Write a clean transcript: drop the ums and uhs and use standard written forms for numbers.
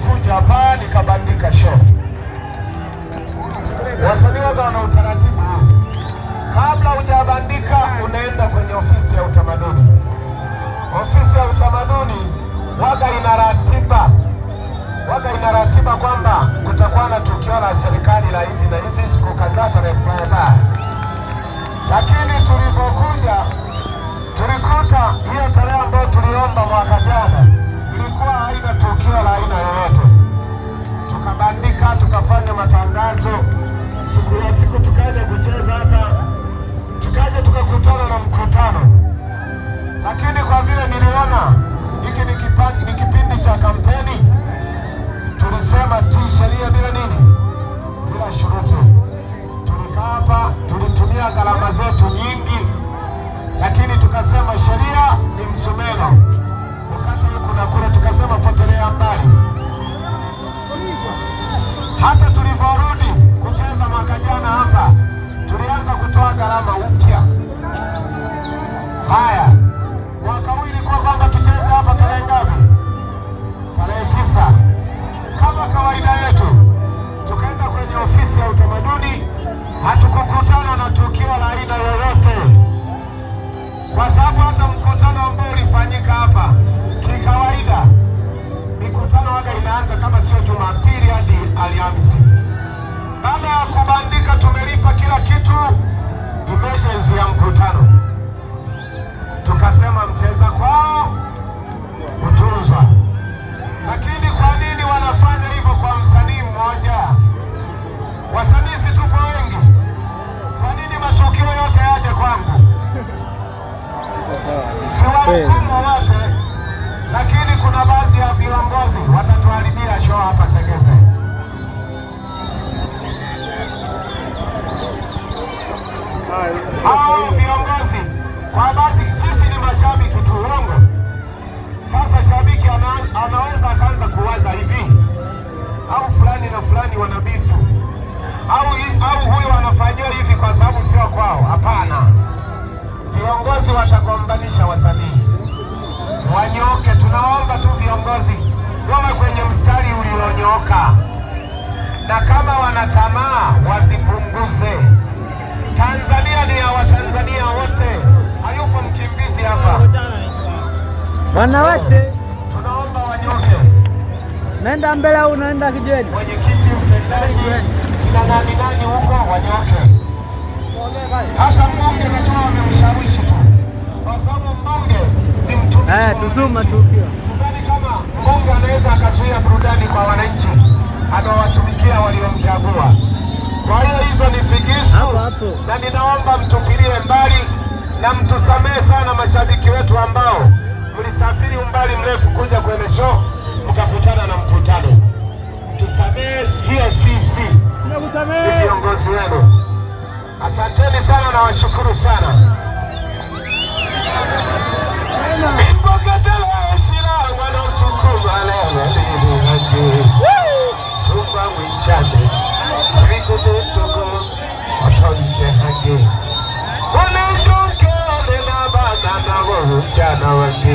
nilikuja hapa nikabandika show. Wasanii wana utaratibu, kabla hujabandika unaenda kwenye ofisi ya utamaduni. Ofisi ya utamaduni waga ina ratiba kwamba kutakuwa na tukio la serikali la hivi na hivi siku kadhaa tarehe fulani. Lakini tulipokuja tulikuta hiyo tarehe ambayo tuliomba mwaka jana ilikuwa haina tukio la aina yoyote. Tukabandika, tukafanya matangazo, siku tukaja kucheza hapa, tukaja tukakutana na mkutano. Lakini kwa vile niliona hiki ni kipindi cha kampeni, tulisema tu sheria bila nini, bila shuruti. Tulikaa hapa, tulitumia gharama zetu nyingi, lakini tukasema sheria ni msumeno, ukata huku na kule, tukasema potelea mbali. Hata tulivyorudi kucheza mwaka jana hapa, tulianza kutoa gharama upya. Haya, mwaka huu ilikuwa kwamba tucheze hapa tarehe ngapi? Tarehe 9. Kama kawaida yetu, tukaenda kwenye ofisi ya utamaduni, hatukukutana na tukio la aina yoyote, kwa sababu hata mkutano ambao ulifanyika hapa kikawaida, mikutano waga inaanza kama sio Jumapili hadi Alhamisi. Baada ya kubandika tumelipa kila kitu, emergency ya mkutano. Tukasema mcheza kwao utunzwa. Lakini kwa nini wanafanya hivyo kwa msanii mmoja? Wasanii si tupo wengi, kwa nini matukio yote yaje kwangu? Siwahukumu wote, lakini kuna baadhi ya viongozi watatuharibia show hapa Segese. Hao viongozi kwa basi, sisi ni mashabiki tu, uongo. Sasa shabiki anaweza akaanza kuwaza hivi, au fulani na fulani wanabifu, au huyu anafanyia hivi kwa sababu sio kwao. Hapana, viongozi watagombanisha wasanii. Wanyoke, tunaomba tu viongozi wawe kwenye mstari ulionyooka, na kama wanatamaa wazipunguze. Tanzania ni ya Watanzania wote, hayupo mkimbizi hapa. Wanawase, tunaomba wanyoke. naenda mbele au naenda kijeni? Mwenyekiti, mtendaji, kina nani huko wanyoke. Hata mbunge najua wamemshawishi tu, kwa sababu mbunge ni mtumishi. Tuzuma tu pia. Sidhani kama mbunge anaweza akazuia burudani kwa wananchi anawatumikia waliomchagua. Kwa hiyo hizo ni figisu, na ninaomba mtupilie mbali na mtusamehe sana mashabiki wetu ambao mlisafiri umbali mrefu kuja kwenye show mkakutana na mkutano. Mtusamehe, sio sisi, ni viongozi wenu. Asanteni sana na washukuru sana. Wanajunke wale na bana na wachana wange